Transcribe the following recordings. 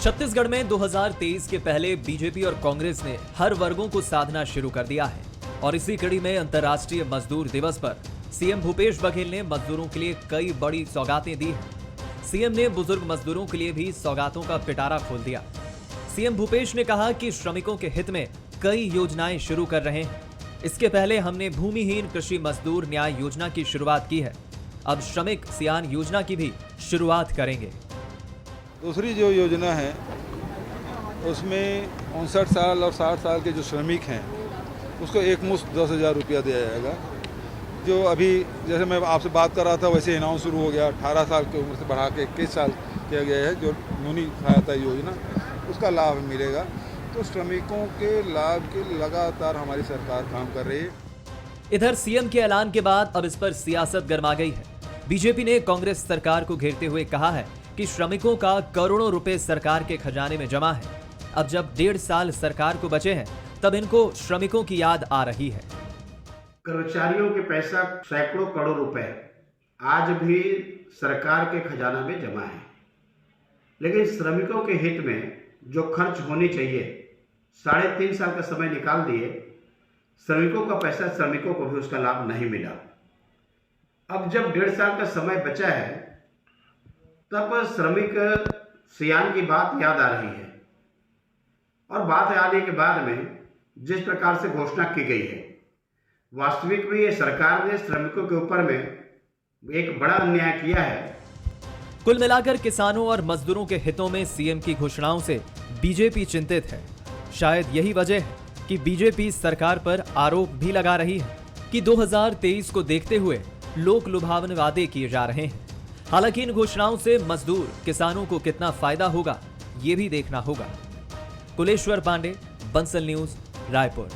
छत्तीसगढ़ में 2023 के पहले बीजेपी और कांग्रेस ने हर वर्गों को साधना शुरू कर दिया है और इसी कड़ी में अंतर्राष्ट्रीय मजदूर दिवस पर सीएम भूपेश बघेल ने मजदूरों के लिए कई बड़ी सौगातें दी हैं। सीएम ने बुजुर्ग मजदूरों के लिए भी सौगातों का पिटारा खोल दिया। सीएम भूपेश ने कहा कि श्रमिकों के हित में कई योजनाएं शुरू कर रहे हैं। इसके पहले हमने भूमिहीन कृषि मजदूर न्याय योजना की शुरुआत की है। अब श्रमिक सियान योजना की भी शुरुआत करेंगे। दूसरी जो योजना है उसमें 59 साल और 60 साल के जो श्रमिक हैं उसको एक मुश्त 10,000 रुपया दिया जाएगा। जो अभी जैसे मैं आपसे बात कर रहा था वैसे अनाउंस शुरू हो गया, 18 साल की उम्र से बढ़ा के 21 साल किया गया है। जो नूनी सहायता योजना उसका लाभ मिलेगा। तो श्रमिकों के लाभ के लगातार हमारी सरकार काम कर रही है। इधर सीएम के ऐलान के बाद अब इस पर सियासत गर्मा गई है। बीजेपी ने कांग्रेस सरकार को घेरते हुए कहा है कि श्रमिकों का करोड़ों रुपए सरकार के खजाने में जमा है। अब जब 1.5 साल सरकार को बचे हैं तब इनको श्रमिकों की याद आ रही है। कर्मचारियों के पैसा सैकड़ों करोड़ रुपए आज भी सरकार के खजाना में जमा है, लेकिन श्रमिकों के हित में जो खर्च होनी चाहिए 3.5 साल का समय निकाल दिए, श्रमिकों का पैसा श्रमिकों को भी उसका लाभ नहीं मिला। अब जब 1.5 साल का समय बचा है तब श्रमिक सियान की बात याद आ रही है और बात आने के बाद में जिस प्रकार से घोषणा की गई है, वास्तविक में ये सरकार ने श्रमिकों के ऊपर में एक बड़ा अन्याय किया है। कुल मिलाकर किसानों और मजदूरों के हितों में सीएम की घोषणाओं से बीजेपी चिंतित है। शायद यही वजह है कि बीजेपी सरकार पर आरोप भी लगा रही है कि 2023 को देखते हुए लोक लुभावन वादे किए जा रहे हैं। हालांकि इन घोषणाओं से मजदूर किसानों को कितना फायदा होगा ये भी देखना होगा। कुलेश्वर पांडे, बंसल न्यूज, रायपुर।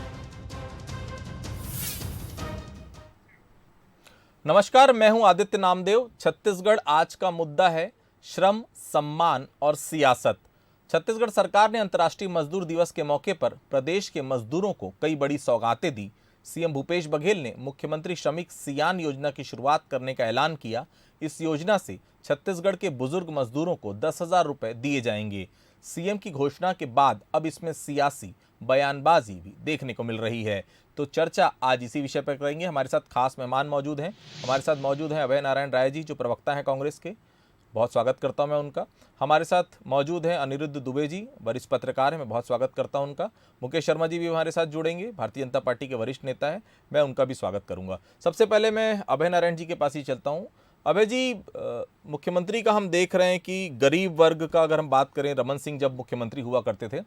नमस्कार, मैं हूं आदित्य नामदेव। छत्तीसगढ़ आज का मुद्दा है श्रम, सम्मान और सियासत। छत्तीसगढ़ सरकार ने अंतर्राष्ट्रीय मजदूर दिवस के मौके पर प्रदेश के मजदूरों को कई बड़ी सौगातें दी। सीएम भूपेश बघेल ने मुख्यमंत्री श्रमिक सियान योजना की शुरुआत करने का ऐलान किया। इस योजना से छत्तीसगढ़ के बुजुर्ग मजदूरों को 10,000 रुपए दिए जाएंगे। सीएम की घोषणा के बाद अब इसमें सियासी बयानबाजी भी देखने को मिल रही है। तो चर्चा आज इसी विषय पर करेंगे। हमारे साथ खास मेहमान मौजूद हैं। हमारे साथ मौजूद हैं अभय नारायण राय जी, जो प्रवक्ता हैं कांग्रेस के। बहुत स्वागत करता हूं मैं उनका। हमारे साथ मौजूद हैं अनिरुद्ध दुबे जी, वरिष्ठ पत्रकार हैं, मैं बहुत स्वागत करता हूं उनका। मुकेश शर्मा जी भी हमारे साथ जुड़ेंगे, भारतीय जनता पार्टी के वरिष्ठ नेता हैं, मैं उनका भी स्वागत करूंगा। सबसे पहले मैं अभय नारायण जी के पास ही चलता हूं। अभय जी, मुख्यमंत्री का हम देख रहे हैं कि गरीब वर्ग का अगर हम बात करें, रमन सिंह जब मुख्यमंत्री हुआ करते थे,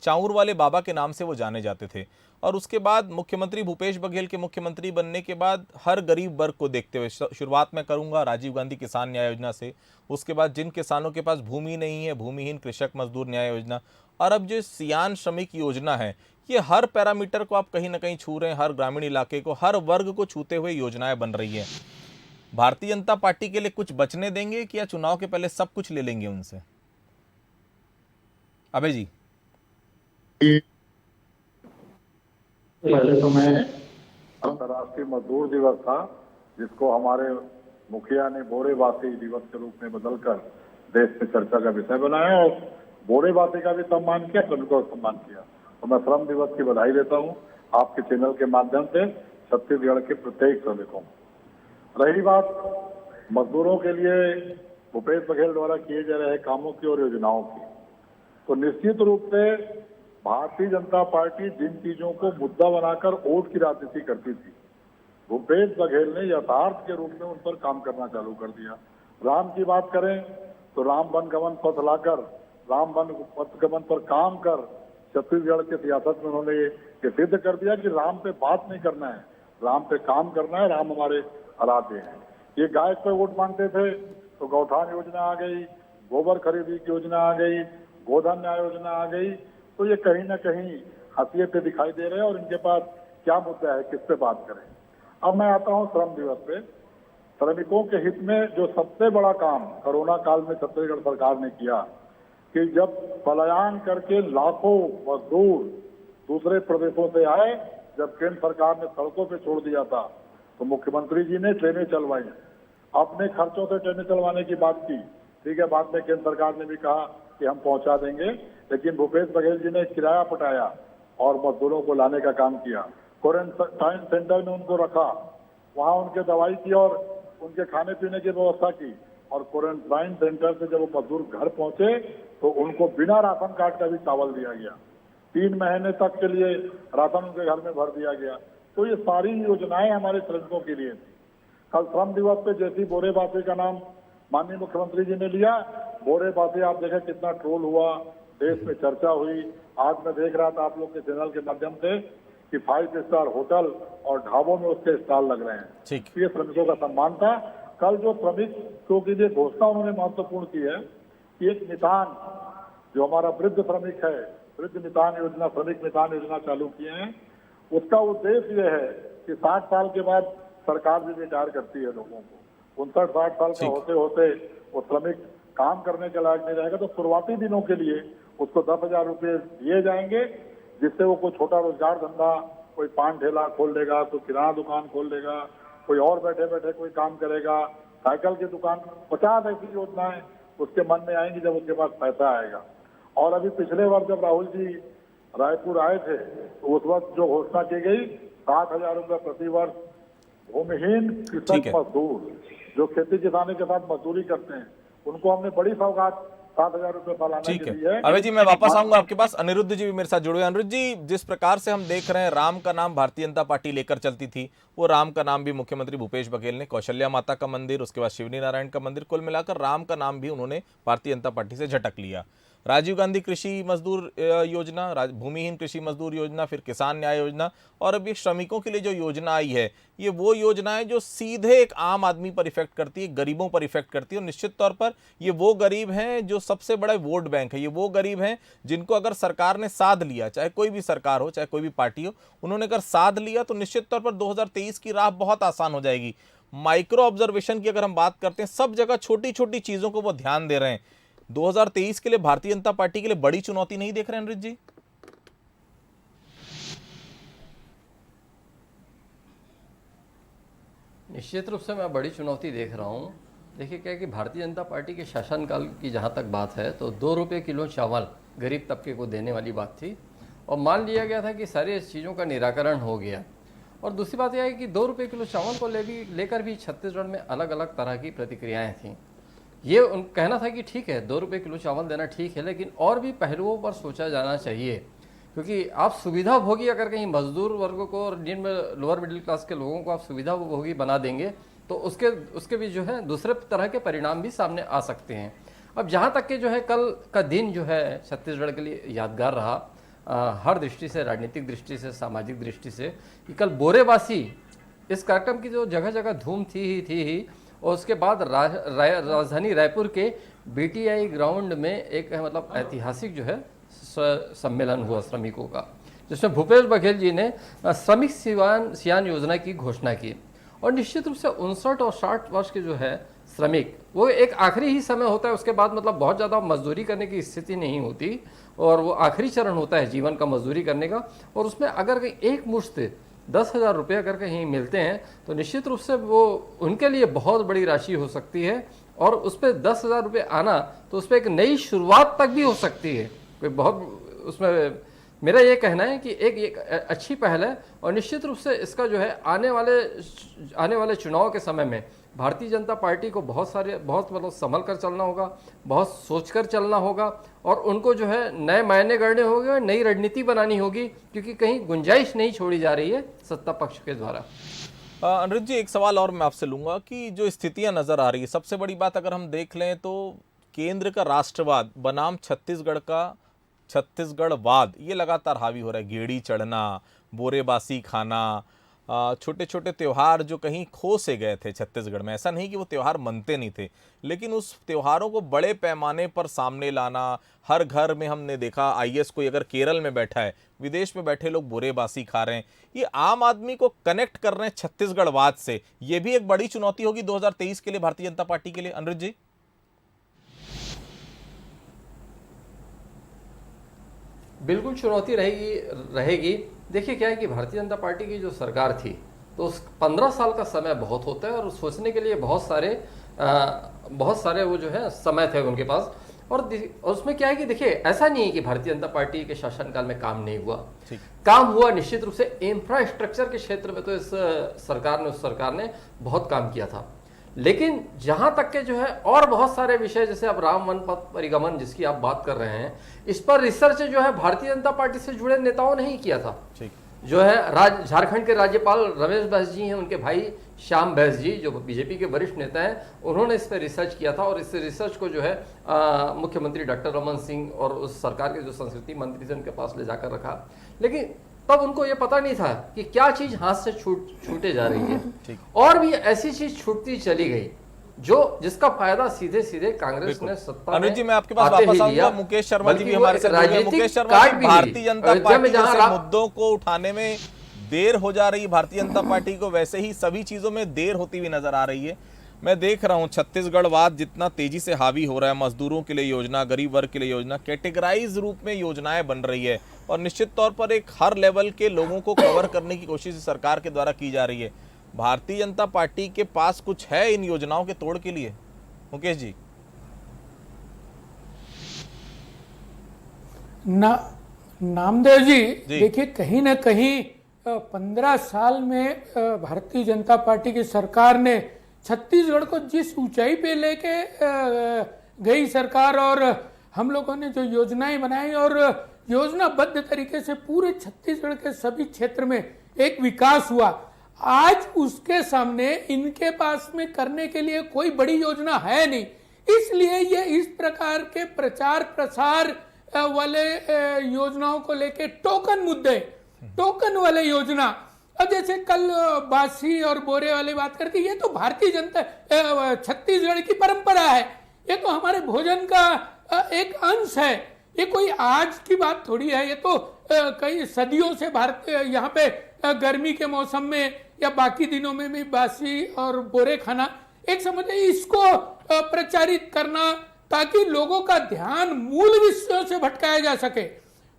चाऊर वाले बाबा के नाम से वो जाने जाते थे। और उसके बाद मुख्यमंत्री भूपेश बघेल के मुख्यमंत्री बनने के बाद हर गरीब वर्ग को देखते हुए, शुरुआत में करूंगा राजीव गांधी किसान न्याय योजना से, उसके बाद जिन किसानों के पास भूमि नहीं है, भूमिहीन कृषक मजदूर न्याय योजना, और अब जो सियान श्रमिक योजना है, ये हर पैरामीटर को आप कहीं ना कहीं छू रहे हैं। हर ग्रामीण इलाके को, हर वर्ग को छूते हुए योजनाएं बन रही है। भारतीय जनता पार्टी के लिए कुछ बचने देंगे कि या चुनाव के पहले सब कुछ ले लेंगे उनसे? अभय जी। पहले तो मैं अंतर्राष्ट्रीय मजदूर दिवस था, जिसको हमारे मुखिया ने बोरे बाती दिवस के रूप में बदलकर देश में चर्चा का विषय बनाया और बोरे बाती का भी सम्मान किया, श्रमिकों का सम्मान किया। तो मैं श्रम दिवस की बधाई देता हूँ आपके चैनल के माध्यम से छत्तीसगढ़ के प्रत्येक श्रमिकों को। रही बात मजदूरों के लिए भूपेश बघेल द्वारा किए जा रहे कामों की और योजनाओं की, तो निश्चित रूप से भारतीय जनता पार्टी जिन चीजों को मुद्दा बनाकर वोट की राजनीति करती थी, भूपेश बघेल ने यथार्थ के रूप में उन पर काम करना चालू कर दिया। राम की बात करें तो राम वन गमन पथ लाकर, राम वन पथ गमन पर काम कर छत्तीसगढ़ के सियासत में उन्होंने ये सिद्ध कर दिया कि राम पे बात नहीं करना है, राम पे काम करना है। राम हमारे आराध्य हैं। ये गाय पे वोट मांगते थे तो गौठान योजना आ गई, गोबर खरीदी की योजना आ गई, गोधन न्याय योजना आ गई। तो ये कहीं ना कहीं हसीियत पे दिखाई दे रहे हैं और इनके पास क्या मुद्दा है, किस पे बात करें। अब मैं आता हूं श्रम दिवस पे। श्रमिकों के हित में जो सबसे बड़ा काम कोरोना काल में छत्तीसगढ़ सरकार ने किया कि जब पलायन करके लाखों मजदूर दूसरे प्रदेशों से आए, जब केंद्र सरकार ने सड़कों पे छोड़ दिया था, तो मुख्यमंत्री जी ने ट्रेनें चलवाई, अपने खर्चों से ट्रेनें चलवाने की बात की। ठीक है, बाद में केंद्र सरकार ने भी कहा कि हम पहुंचा देंगे, लेकिन भूपेश बघेल जी ने किराया पटाया और मजदूरों को लाने का काम किया। क्वारंटाइन सेंटर में उनको रखा, वहां उनके दवाई की और उनके खाने पीने की व्यवस्था की, और क्वारंटाइन सेंटर से जब वो मजदूर घर पहुंचे तो उनको बिना राशन कार्ड का भी चावल दिया गया। 3 महीने तक के लिए राशन उनके घर में भर दिया गया। तो ये सारी योजनाएं हमारे श्रमिकों के लिए थी। कल श्रम दिवस पे जैसी बोरे बासी का नाम माननीय मुख्यमंत्री जी ने लिया, बोरे बासी आप देखें कितना ट्रोल हुआ, देश में चर्चा हुई। आज मैं देख रहा था आप लोग के चैनल के माध्यम से कि 5 स्टार होटल और ढाबों में उसके स्टॉल लग रहे हैं। ये श्रमिकों का सम्मान था। कल जो श्रमिकों के लिए घोषणा उन्होंने महत्वपूर्ण की है कि एक निदान जो हमारा वृद्ध श्रमिक है, वृद्ध निदान योजना, श्रमिक निदान योजना चालू किए हैं। उसका उद्देश्य यह है कि 60 साल के बाद सरकार भी रिटायर करती है लोगों को। 59-60 साल का होते होते वो श्रमिक काम करने के लायक नहीं रहेगा, तो शुरुआती दिनों के लिए उसको 10,000 रुपये दिए जाएंगे, जिससे वो कोई छोटा रोजगार धंधा, कोई पान ठेला खोल लेगा, कोई किराना दुकान खोल लेगा, कोई और बैठे बैठे कोई काम करेगा, साइकिल की दुकान। 50 ऐसी योजनाएं उसके मन में आएंगी जब उसके पास पैसा आएगा। और अभी पिछले वर्ष जब राहुल जी रायपुर आए थे तो उस वक्त जो घोषणा की गई 60,000 रुपये प्रति वर्ष भूमिहीन कृषक मजदूर जो खेती किसानी के साथ मजदूरी करते हैं, उनको हमने बड़ी सौगात 7,000 रुपये सालाना के लिए। अभय जी, मैं वापस आऊंगा आपके पास। अनिरुद्ध जी भी मेरे साथ जुड़े हुए। अनिरुद्ध जी, जिस प्रकार से हम देख रहे हैं राम का नाम भारतीय जनता पार्टी लेकर चलती थी, वो राम का नाम भी मुख्यमंत्री भूपेश बघेल ने, कौशल्या माता का मंदिर, उसके बाद शिवनी नारायण का मंदिर, कुल मिलाकर राम का नाम भी उन्होंने भारतीय जनता पार्टी से झटक लिया। राजीव गांधी कृषि मजदूर योजना, भूमिहीन कृषि मजदूर योजना, फिर किसान न्याय योजना, और अभी श्रमिकों के लिए जो योजना आई है, ये वो योजना है जो सीधे एक आम आदमी पर इफेक्ट करती है, गरीबों पर इफेक्ट करती है। और निश्चित तौर पर ये वो गरीब हैं जो सबसे बड़ा वोट बैंक है। ये वो गरीब हैं जिनको अगर सरकार ने साध लिया, चाहे कोई भी सरकार हो, चाहे कोई भी पार्टी हो, उन्होंने अगर साध लिया तो निश्चित तौर पर 2023 की राह बहुत आसान हो जाएगी। माइक्रो ऑब्जर्वेशन की अगर हम बात करते हैं, सब जगह छोटी छोटी चीजों को वो ध्यान दे रहे हैं। 2023 के लिए भारतीय जनता पार्टी के लिए बड़ी चुनौती नहीं देख रहे हैं अनिरुद्ध जी? निश्चित रूप से मैं बड़ी चुनौती देख रहा हूं। देखिए क्या है कि भारतीय जनता पार्टी के शासनकाल की जहां तक बात है तो 2 रुपये किलो चावल गरीब तबके को देने वाली बात थी, और मान लिया गया था कि सारी चीज़ों का निराकरण हो गया। और दूसरी बात यह है कि 2 रुपये किलो चावल को लेकर भी छत्तीसगढ़ में अलग अलग तरह की प्रतिक्रियाएं थीं। ये कहना था कि ठीक है 2 रुपये किलो चावल देना ठीक है, लेकिन और भी पहलुओं पर सोचा जाना चाहिए, क्योंकि आप सुविधा भोगी अगर कहीं मजदूर वर्गों को और जिनमें लोअर मिडिल क्लास के लोगों को आप सुविधा भोगी बना देंगे तो उसके भी जो है दूसरे तरह के परिणाम भी सामने आ सकते हैं। अब जहाँ तक कि जो है कल का दिन जो है छत्तीसगढ़ के लिए यादगार रहा, हर दृष्टि से, राजनीतिक दृष्टि से, सामाजिक दृष्टि से, कि कल बोरेबासी इस कार्यक्रम की जो जगह जगह धूम थी ही। और उसके बाद राजधानी रायपुर के बीटीआई ग्राउंड में एक मतलब ऐतिहासिक जो है सम्मेलन हुआ श्रमिकों का, जिसमें भूपेश बघेल जी ने श्रमिक सियान योजना की घोषणा की। और निश्चित रूप से 59 और 60 वर्ष के जो है श्रमिक, वो एक आखिरी ही समय होता है, उसके बाद मतलब बहुत ज़्यादा मजदूरी करने की स्थिति नहीं होती, और वो आखिरी चरण होता है जीवन का मजदूरी करने का। और उसमें अगर कहीं एक मुश्त 10,000 रुपये अगर कहीं मिलते हैं तो निश्चित रूप से वो उनके लिए बहुत बड़ी राशि हो सकती है, और उस पर 10,000 रुपये आना तो उस पर एक नई शुरुआत तक भी हो सकती है। कोई बहुत उसमें मेरा ये कहना है कि एक अच्छी पहल है। और निश्चित रूप से इसका जो है आने वाले चुनाव के समय में भारतीय जनता पार्टी को बहुत मतलब संभल कर चलना होगा, बहुत सोचकर चलना होगा, और उनको जो है नए मायने गढ़ने होंगे और नई रणनीति बनानी होगी, क्योंकि कहीं गुंजाइश नहीं छोड़ी जा रही है सत्ता पक्ष के द्वारा। अनिरुद्ध जी, एक सवाल और मैं आपसे लूंगा कि जो स्थितियां नजर आ रही है, सबसे बड़ी बात अगर हम देख लें तो केंद्र का राष्ट्रवाद बनाम छत्तीसगढ़ का छत्तीसगढ़वाद, ये लगातार हावी हो रहा है। गेड़ी चढ़ना, बोरेबासी खाना, छोटे छोटे त्यौहार जो कहीं खो से गए थे छत्तीसगढ़ में। ऐसा नहीं कि वो त्यौहार मनते नहीं थे, लेकिन उस त्योहारों को बड़े पैमाने पर सामने लाना। हर घर में हमने देखा, आईएएस कोई अगर केरल में बैठा है, विदेश में बैठे लोग बोरेबासी खा रहे हैं। ये आम आदमी को कनेक्ट कर रहे हैं छत्तीसगढ़वाद से। ये भी एक बड़ी चुनौती होगी 2023 के लिए भारतीय जनता पार्टी के लिए। अनिरुद्ध जी, बिल्कुल चुनौती रहेगी। देखिए क्या है कि भारतीय जनता पार्टी की जो सरकार थी तो उस 15 साल का समय बहुत होता है, और सोचने के लिए बहुत सारे वो जो है समय थे उनके पास। और उसमें क्या है कि देखिए, ऐसा नहीं है कि भारतीय जनता पार्टी के शासनकाल में काम नहीं हुआ, काम हुआ निश्चित रूप से। इंफ्रास्ट्रक्चर के क्षेत्र में तो इस सरकार ने, उस सरकार ने बहुत काम किया था, लेकिन जहां तक के जो है और बहुत सारे विषय, जैसे अब राम वन पथ परिगमन जिसकी आप बात कर रहे हैं, इस पर रिसर्च जो है भारतीय जनता पार्टी से जुड़े नेताओं ने ही किया था। जो है झारखंड के राज्यपाल रमेश बैस जी हैं, उनके भाई श्याम बैस जी जो बीजेपी के वरिष्ठ नेता हैं, उन्होंने इस पर रिसर्च किया था और इस रिसर्च को जो है मुख्यमंत्री डॉक्टर रमन सिंह और उस सरकार के जो संस्कृति मंत्री थे उनके पास ले जाकर रखा। लेकिन तब उनको ये पता नहीं था कि क्या चीज हाथ से छूटे जा रही है, और भी ऐसी चीज छूटती चली गई जो जिसका फायदा सीधे सीधे कांग्रेस ने सत्ता अनुज जी, मैं आपके पास वापस आऊंगा। मुकेश शर्मा जी भी हमारे साथ जुड़े हैं। मुकेश शर्मा जी, भारतीय जनता पार्टी जैसे मुद्दों को उठाने में देर हो जा रही है भारतीय जनता पार्टी को, वैसे ही सभी चीजों में देर होती हुई नजर आ रही है। मैं देख रहा हूं छत्तीसगढ़वाद जितना तेजी से हावी हो रहा है, मजदूरों के लिए योजना, गरीब वर्ग के लिए योजना, कैटेगराइज रूप में योजनाएं बन रही है और निश्चित तौर पर एक हर लेवल के लोगों को कवर करने की कोशिश सरकार के द्वारा की जा रही है। भारतीय जनता पार्टी के पास कुछ है इन योजनाओं के तोड़ के लिए? मुकेश जी। नामदेव जी, देखिए कहीं ना कहीं 15 साल में भारतीय जनता पार्टी की सरकार ने छत्तीसगढ़ को जिस ऊंचाई पे लेके गई सरकार, और हम लोगों ने जो योजनाएं बनाई और योजनाबद्ध तरीके से पूरे छत्तीसगढ़ के सभी क्षेत्र में एक विकास हुआ, आज उसके सामने इनके पास में करने के लिए कोई बड़ी योजना है नहीं। इसलिए ये इस प्रकार के प्रचार प्रसार वाले योजनाओं को लेके टोकन मुद्दे, टोकन वाले योजना, अब जैसे कल बासी और बोरे वाली बात करती, ये तो भारतीय जनता छत्तीसगढ़ की परंपरा है, ये तो हमारे भोजन का एक अंश है, ये कोई आज की बात थोड़ी है। ये तो कई सदियों से भारत यहाँ पे गर्मी के मौसम में या बाकी दिनों में भी बासी और बोरे खाना एक समझे, इसको प्रचारित करना ताकि लोगों का ध्यान मूल विषयों से भटकाया जा सके।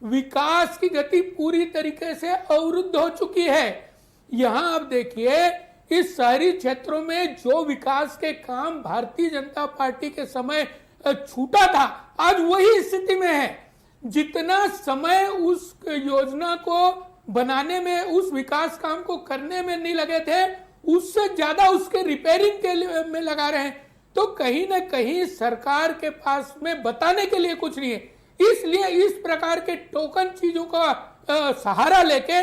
विकास की गति पूरी तरीके से अवरुद्ध हो चुकी है। यहां आप देखिए, इस शहरी क्षेत्रों में जो विकास के काम भारतीय जनता पार्टी के समय छूटा था, आज वही स्थिति में है। जितना समय उस योजना को बनाने में, उस विकास काम को करने में नहीं लगे थे, उससे ज्यादा उसके रिपेयरिंग के लिए में लगा रहे हैं। तो कहीं ना कहीं सरकार के पास में बताने के लिए कुछ नहीं है, इसलिए इस प्रकार के टोकन चीजों का सहारा लेके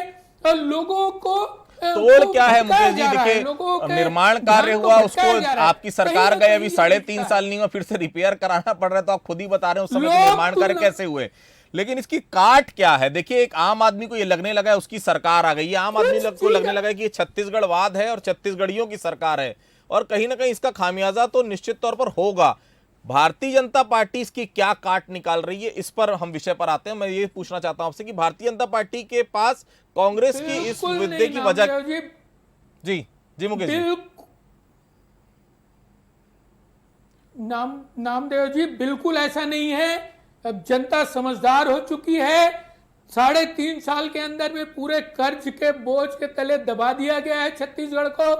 लोगों को तोड़ क्या है मुकेश जी? देखिए, निर्माण कार्य हुआ, उसको आपकी सरकार गए, अभी 3.5 साल नहीं हुआ, फिर से रिपेयर कराना पड़ रहा है, तो आप खुद ही बता रहे हैं उस समय निर्माण कार्य कैसे हुए। लेकिन इसकी काट क्या है? देखिए, एक आम आदमी को ये लगने लगा है उसकी सरकार आ गई है, आम आदमी को लगने लगा है कि ये छत्तीसगढ़वाद है और छत्तीसगढ़ियों की सरकार है, और कहीं ना कहीं इसका खामियाजा तो निश्चित तौर पर होगा। भारतीय जनता पार्टी इसकी क्या काट निकाल रही है, इस पर हम विषय पर आते हैं। मैं ये पूछना चाहता हूं आपसे कि भारतीय जनता पार्टी के पास कांग्रेस की इस मुद्दे की वजह जी मुकेश जी। नामदेव जी, बिल्कुल ऐसा नहीं है। अब जनता समझदार हो चुकी है। 3.5 साल के अंदर में पूरे कर्ज के बोझ के तले दबा दिया गया है छत्तीसगढ़ को।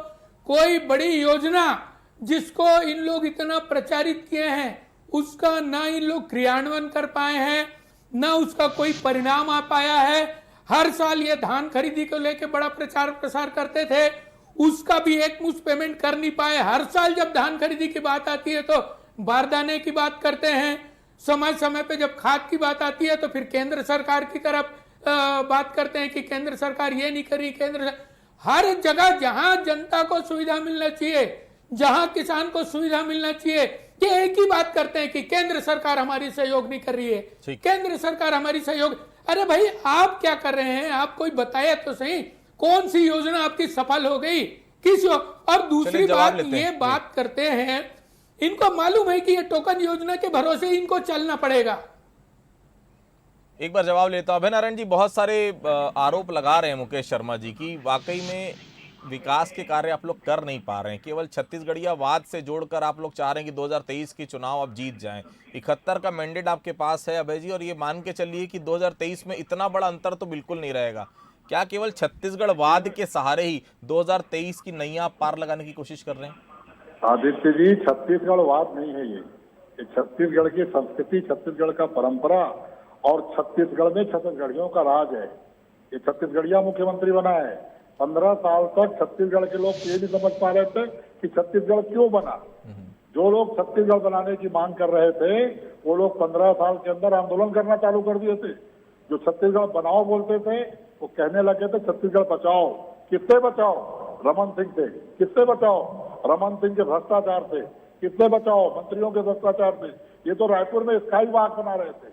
कोई बड़ी योजना जिसको इन लोग इतना प्रचारित किए हैं, उसका ना इन लोग क्रियान्वयन कर पाए हैं, ना उसका कोई परिणाम आ पाया है। हर साल ये धान खरीदी को लेके बड़ा प्रचार प्रसार करते थे, उसका भी एक मुश्त पेमेंट कर नहीं पाए। हर साल जब धान खरीदी की बात आती है तो बारदाने की बात करते हैं, समय समय पे जब खाद की बात आती है तो फिर केंद्र सरकार की तरफ बात करते हैं कि केंद्र सरकार ये नहीं करी। हर जगह जहां जनता को सुविधा मिलना चाहिए, जहां किसान को सुविधा मिलना चाहिए, ये एक ही बात करते हैं कि केंद्र सरकार हमारी सहयोग नहीं कर रही है, केंद्र सरकार हमारी सहयोग। अरे भाई, आप क्या कर रहे हैं? आप कोई बताया तो सही, कौन सी योजना आपकी सफल हो गई? और दूसरी बात, ये बात करते हैं, इनको मालूम है कि ये टोकन योजना के भरोसे इनको चलना पड़ेगा। एक बार जवाब लेता हूं। अभय नारायण जी, बहुत सारे आरोप लगा रहे हैं मुकेश शर्मा जी की वाकई में विकास के कार्य आप लोग कर नहीं पा रहे हैं, केवल छत्तीसगढ़ियावाद से जोड़कर आप लोग चाह रहे हैं कि 2023 की चुनाव आप जीत जाएं। 71 का मैंडेट आपके पास है अभय जी, और ये मान के चलिए कि 2023 में इतना बड़ा अंतर तो बिल्कुल नहीं रहेगा। क्या केवल छत्तीसगढ़वाद के सहारे ही 2023 की नैया पार लगाने की कोशिश कर रहे हैं? आदित्य जी, छत्तीसगढ़वाद नहीं है ये ये छत्तीसगढ़ की संस्कृति, छत्तीसगढ़ का परंपरा और छत्तीसगढ़ में छत्तीसगढ़ियों का राज है। ये छत्तीसगढ़िया मुख्यमंत्री बना है। 15 साल तक छत्तीसगढ़ के लोग ये नहीं समझ पा रहे थे कि छत्तीसगढ़ क्यों बना। जो लोग छत्तीसगढ़ बनाने की मांग कर रहे थे वो लोग 15 साल के अंदर आंदोलन करना चालू कर दिए थे। जो छत्तीसगढ़ बनाओ बोलते थे वो कहने लगे थे छत्तीसगढ़ बचाओ। किससे बचाओ? रमन सिंह से। किससे बचाओ? रमन सिंह के भ्रष्टाचार से। किससे बचाओ? मंत्रियों के भ्रष्टाचार से। ये तो रायपुर में स्काई वॉक बना रहे थे,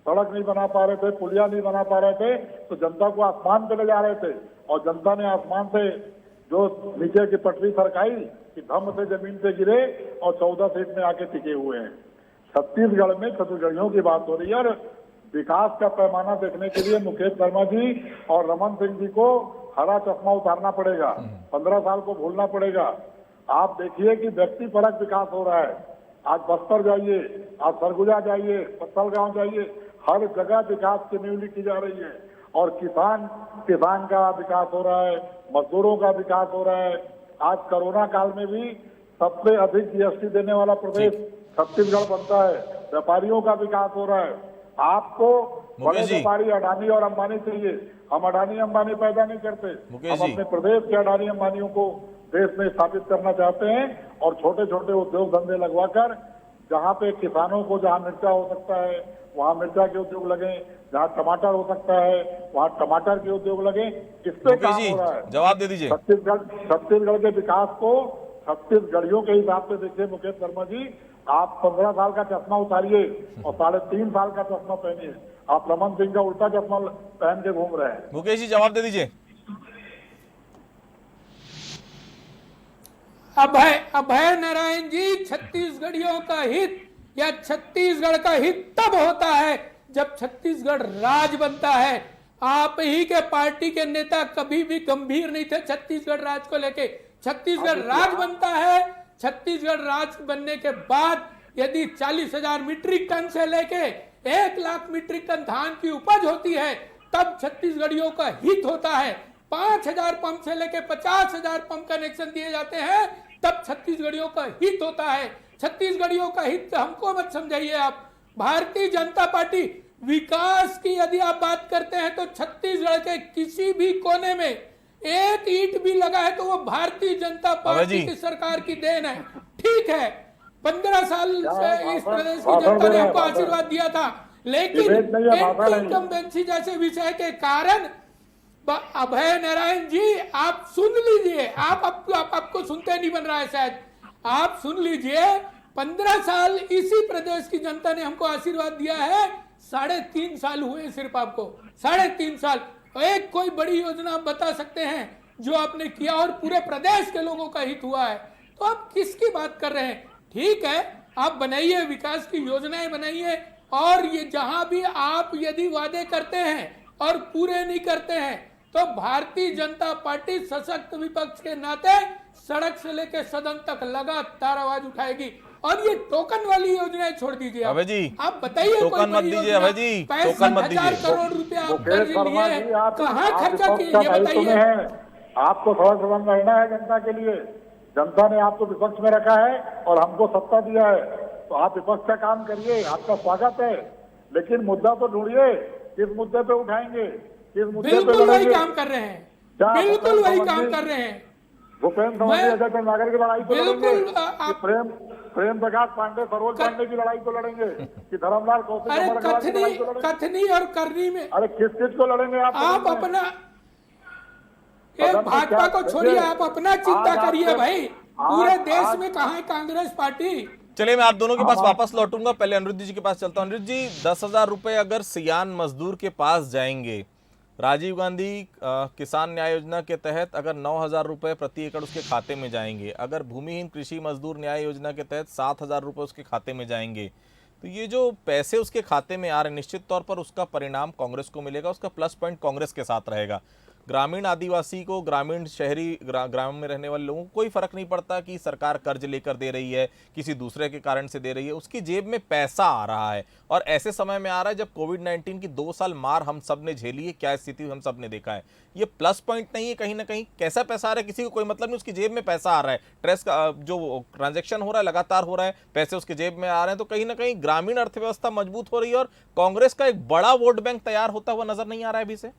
सड़क नहीं बना पा रहे थे, पुलिया नहीं बना पा रहे थे, तो जनता को आसमान पे ले जा रहे थे और जनता ने आसमान से जो नीचे की पटरी सरकाई कि धम से जमीन पे गिरे और 14 सीट में आके टिके हुए हैं। छत्तीसगढ़ में छत्तीसगढ़ियों की बात हो रही है और विकास का पैमाना देखने के लिए मुकेश शर्मा जी और रमन सिंह जी को हरा चश्मा उतारना पड़ेगा। 15 साल को भूलना पड़ेगा। आप देखिए कि व्यक्ति परक विकास हो रहा है। आज बस्तर जाइए, आज सरगुजा जाइए, पत्थलगांव जाइए, हर जगह विकास की नींव लिखी जा रही है और किसान का विकास हो रहा है, मजदूरों का विकास हो रहा है। आज कोरोना काल में भी सबसे अधिक जीएसटी देने वाला प्रदेश छत्तीसगढ़ बनता है। व्यापारियों का विकास हो रहा है। आपको बड़े व्यापारी अडानी और अंबानी चाहिए। हम अडानी अंबानी पैदा नहीं करते। हम अपने प्रदेश के अडानी अंबानियों को देश में स्थापित करना चाहते हैं और छोटे छोटे उद्योग धंधे लगवाकर जहाँ पे किसानों को जहाँ मिर्चा हो सकता है वहाँ मिर्चा के उद्योग लगे, जहाँ टमाटर हो सकता है वहाँ टमाटर के उद्योग लगे। इस पे काम हो रहा है। जवाब दे दीजिए। छत्तीसगढ़ के विकास को छत्तीसगढ़ियों के हिसाब से देखिए मुकेश शर्मा जी, आप 15 साल का चश्मा उतारिए और 3.5 साल का चश्मा पहनिए। आप रमन सिंह का उल्टा चश्मा पहन के घूम रहे हैं। मुकेश जी जवाब दे दीजिए। अभय नारायण जी, छत्तीसगढ़ियों का हित या छत्तीसगढ़ का हित तब होता है जब छत्तीसगढ़ राज बनता है। आप ही के पार्टी के नेता कभी भी गंभीर नहीं थे छत्तीसगढ़ राज को लेके। छत्तीसगढ़ राज बनता है, छत्तीसगढ़ राज बनने के बाद यदि 40,000 मीट्रिक टन से लेके 1 लाख मीट्रिक टन धान की उपज होती है तब छत्तीसगढ़ियों का हित होता है। 5,000 पंप से लेके 50,000 पंप कनेक्शन दिए जाते हैं तब छत्तीसगढ़ियों का हित होता है। छत्तीसगढ़ियों का हित हमको मत समझाइए आप। भारतीय जनता पार्टी विकास की यदि आप बात करते हैं तो छत्तीसगढ़ के किसी भी कोने में एक ईंट भी लगा है तो वो भारतीय जनता पार्टी की सरकार की देन है। ठीक है, 15 साल से इस प्रदेश की जनता ने हमको आशीर्वाद दिया था, लेकिन इनकम्बेंसी जैसे विषय के कारण अभय नारायण जी आप सुन लीजिए। आपको सुनते नहीं बन रहा है शायद। आप सुन लीजिए, 15 साल इसी प्रदेश की जनता ने हमको आशीर्वाद दिया है। 3.5 साल हुए सिर्फ आपको, 3.5 साल। एक कोई बड़ी योजना आप बता सकते हैं जो आपने किया और पूरे प्रदेश के लोगों का हित हुआ है? तो आप किसकी बात कर रहे हैं? ठीक है, आप बनाइए, विकास की योजनाएं बनाइए और ये जहां भी आप यदि वादे करते हैं और पूरे नहीं करते हैं तो भारतीय जनता पार्टी सशक्त विपक्ष के नाते सड़क से लेकर सदन तक लगातार आवाज उठाएगी। और ये टोकन वाली योजनाएं छोड़ दीजिए अभय जी, आप बताइए। टोकन मत दीजिए अभय जी, टोकन मत दीजिए। 65,000 करोड़ रुपया आप कर्ज लिए, कहाँ खर्चा किए ये बताइए। आपको सड़क संबंध करना है जनता के लिए। जनता ने आपको विपक्ष में रखा है और हमको सत्ता दिया है, तो आप विपक्ष का काम करिए, आपका स्वागत है। लेकिन मुद्दा तो ढूंढिए, किस मुद्दे पे उठाएंगे, किस मुद्दे पे बिल्कुल वही काम कर रहे हैं, बिल्कुल वही काम कर रहे हैं। भूपेन्द्र संबंधी अजय चंद्राकर की लड़ाई तो लड़ेंगे, प्रेम प्रकाश पांडे, सरोज पांडे की लड़ाई तो लड़ेंगे कि धर्मलाल कौशिक कथनी और करनी में। अरे किस को लड़ेंगे आप अपना भाजपा को छोड़िए, आप अपना चिंता करिए भाई। पूरे देश में कहाँ है कांग्रेस पार्टी? चलिए मैं आप दोनों के पास वापस लौटूंगा, पहले अनिरुद्ध जी के पास चलता हूं। अनिरुद्ध जी, 10,000 रुपए अगर सियान मजदूर के पास जाएंगे, राजीव गांधी किसान न्याय योजना के तहत अगर 9,000 रुपए प्रति एकड़ उसके खाते में जाएंगे, अगर भूमिहीन कृषि मजदूर न्याय योजना के तहत 7,000 रुपए उसके खाते में जाएंगे, तो ये जो पैसे उसके खाते में आ रहे हैं निश्चित तौर पर उसका परिणाम कांग्रेस को मिलेगा, उसका प्लस पॉइंट कांग्रेस के साथ रहेगा। ग्रामीण आदिवासी को, ग्रामीण शहरी ग्राम में रहने वाले लोगों को कोई फर्क नहीं पड़ता कि सरकार कर्ज लेकर दे रही है, किसी दूसरे के कारण से दे रही है, उसकी जेब में पैसा आ रहा है। और ऐसे समय में आ रहा है जब कोविड-19 की 2 साल मार हम सब ने झेली है, क्या स्थिति हम सब ने देखा है। ये प्लस पॉइंट नहीं है कहीं ना कहीं? कैसा पैसा आ रहा है किसी को कोई मतलब नहीं, उसकी जेब में पैसा आ रहा है, ट्रेस का जो ट्रांजैक्शन हो रहा है लगातार हो रहा है, पैसे उसके जेब में आ रहे हैं, तो कहीं ना कहीं ग्रामीण अर्थव्यवस्था मजबूत हो रही है और कांग्रेस का एक बड़ा वोट बैंक तैयार होता हुआ नजर नहीं आ रहा है अभी से।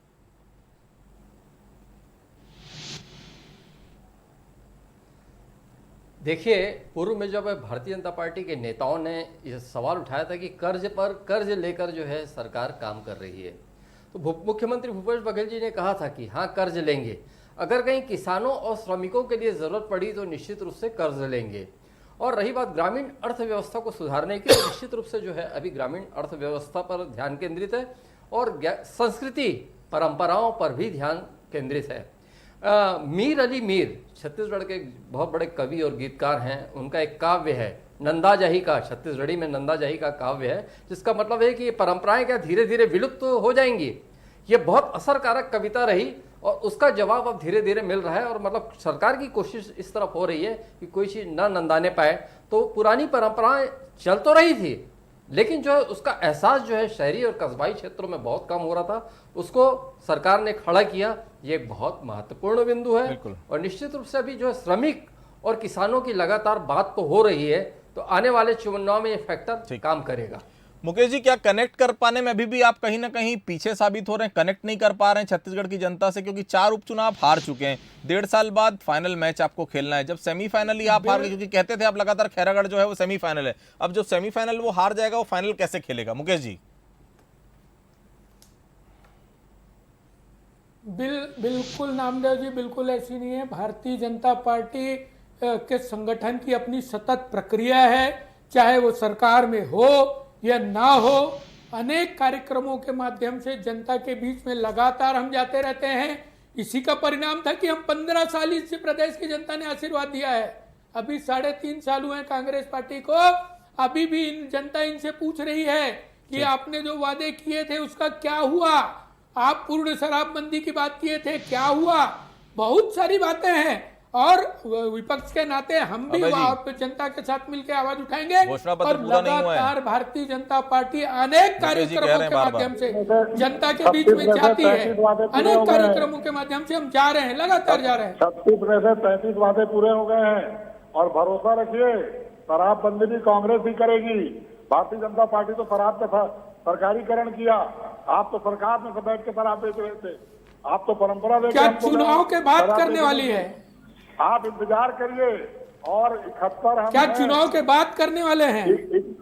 देखिए, पूर्व में जब भारतीय जनता पार्टी के नेताओं ने यह सवाल उठाया था कि कर्ज पर कर्ज लेकर जो है सरकार काम कर रही है, तो मुख्यमंत्री भूपेश बघेल जी ने कहा था कि हाँ कर्ज लेंगे, अगर कहीं किसानों और श्रमिकों के लिए ज़रूरत पड़ी तो निश्चित रूप से कर्ज लेंगे। और रही बात ग्रामीण अर्थव्यवस्था को सुधारने की, तो निश्चित रूप से जो है अभी ग्रामीण अर्थव्यवस्था पर ध्यान केंद्रित है और संस्कृति परंपराओं पर भी ध्यान केंद्रित है। मीर अली मीर छत्तीसगढ़ के बहुत बड़े कवि और गीतकार हैं, उनका एक काव्य है नंदाजाही का, छत्तीसगढ़ी में नंदाजाही का काव्य है, जिसका मतलब है कि ये परंपराएं क्या धीरे धीरे विलुप्त हो जाएंगी। ये बहुत असरकारक कविता रही और उसका जवाब अब धीरे धीरे मिल रहा है। और मतलब सरकार की कोशिश इस तरफ हो रही है कि कोई चीज़ ना नंदाने पाए। तो पुरानी परंपराएं चल तो रही थी, लेकिन जो है उसका एहसास जो है शहरी और कस्बाई क्षेत्रों में बहुत कम हो रहा था, उसको सरकार ने खड़ा किया। ये एक बहुत महत्वपूर्ण बिंदु है। और निश्चित रूप से अभी जो है श्रमिक और किसानों की लगातार बात तो हो रही है, तो आने वाले चुनाव में ये फैक्टर काम करेगा। मुकेश जी, क्या कनेक्ट कर पाने में अभी भी आप कहीं ना कहीं पीछे साबित हो रहे हैं, कनेक्ट नहीं कर पा रहे हैं छत्तीसगढ़ की जनता से? क्योंकि 4 उपचुनाव हार चुके हैं, 1.5 साल बाद फाइनल मैच आपको खेलना है। जब सेमीफाइनल ही आप हार गए, क्योंकि कहते थे आप लगातार खैरागढ़ जो है वो सेमीफाइनल है, अब जो सेमीफाइनल वो हार जाएगा, वो फाइनल कैसे खेलेगा? मुकेश जी। बिल्कुल नामदेव जी, बिल्कुल ऐसी नहीं है। भारतीय जनता पार्टी के संगठन की अपनी सतत प्रक्रिया है, चाहे वो सरकार में हो या ना हो। अनेक कार्यक्रमों के माध्यम से जनता के बीच में लगातार हम जाते रहते हैं। इसी का परिणाम था कि हम 15 साल इस प्रदेश की जनता ने आशीर्वाद दिया है। अभी 3.5 साल हुए कांग्रेस पार्टी को, अभी भी जनता इनसे पूछ रही है कि आपने जो वादे किए थे उसका क्या हुआ। आप पूर्ण शराबबंदी की बात किए थे, क्या हुआ? बहुत सारी बातें हैं और विपक्ष के नाते हम भी जनता के साथ मिलकर आवाज उठाएंगे। और लगातार भारतीय जनता पार्टी अनेक कार्यक्रमों के माध्यम से जनता के बीच में जाती है, अनेक कार्यक्रमों के माध्यम से हम जा रहे हैं, लगातार जा रहे हैं। 36 में से 35 वादे पूरे हो गए हैं और भरोसा रखिए शराबबंदी भी कांग्रेस ही करेगी। भारतीय जनता पार्टी तो शराब का सरकारीकरण किया, आप तो सरकार में बैठ के शराब बेच रहे थे, आप तो परंपरा लेकर क्या चुनाव के बाद करने वाली है? आप इंतजार करिए। और 71 हम क्या चुनाव के बाद करने वाले हैं?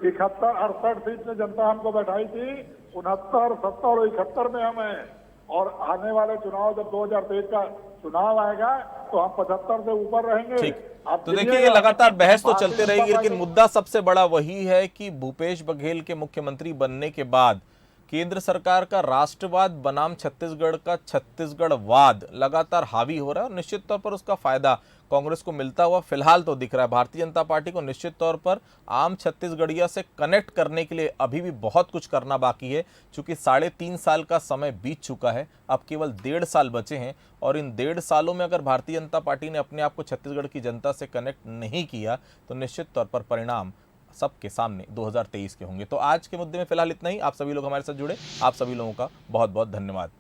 71-68 सीट में जनता हमको बैठाई थी, 69, 70 और 71 में हम हैं। और आने वाले चुनाव जब 2023 का चुनाव आएगा तो हम 75 से ऊपर रहेंगे। तो देखिए, ये लगातार बहस तो चलते रहेगी, लेकिन मुद्दा सबसे बड़ा वही है कि भूपेश बघेल के मुख्यमंत्री बनने के बाद केंद्र सरकार का राष्ट्रवाद बनाम छत्तीसगढ़ का छत्तीसगढ़वाद लगातार हावी हो रहा है और निश्चित तौर पर उसका फायदा कांग्रेस को मिलता हुआ फिलहाल तो दिख रहा है। भारतीय जनता पार्टी को निश्चित तौर पर आम छत्तीसगढ़िया से कनेक्ट करने के लिए अभी भी बहुत कुछ करना बाकी है। चूंकि 3.5 साल का समय बीत चुका है, अब केवल 1.5 साल बचे हैं और इन 1.5 सालों में अगर भारतीय जनता पार्टी ने अपने आप को छत्तीसगढ़ की जनता से कनेक्ट नहीं किया तो निश्चित तौर पर परिणाम सबके सामने 2023 के होंगे। तो आज के मुद्दे में फिलहाल इतना ही। आप सभी लोग हमारे साथ जुड़े, आप सभी लोगों का बहुत बहुत धन्यवाद।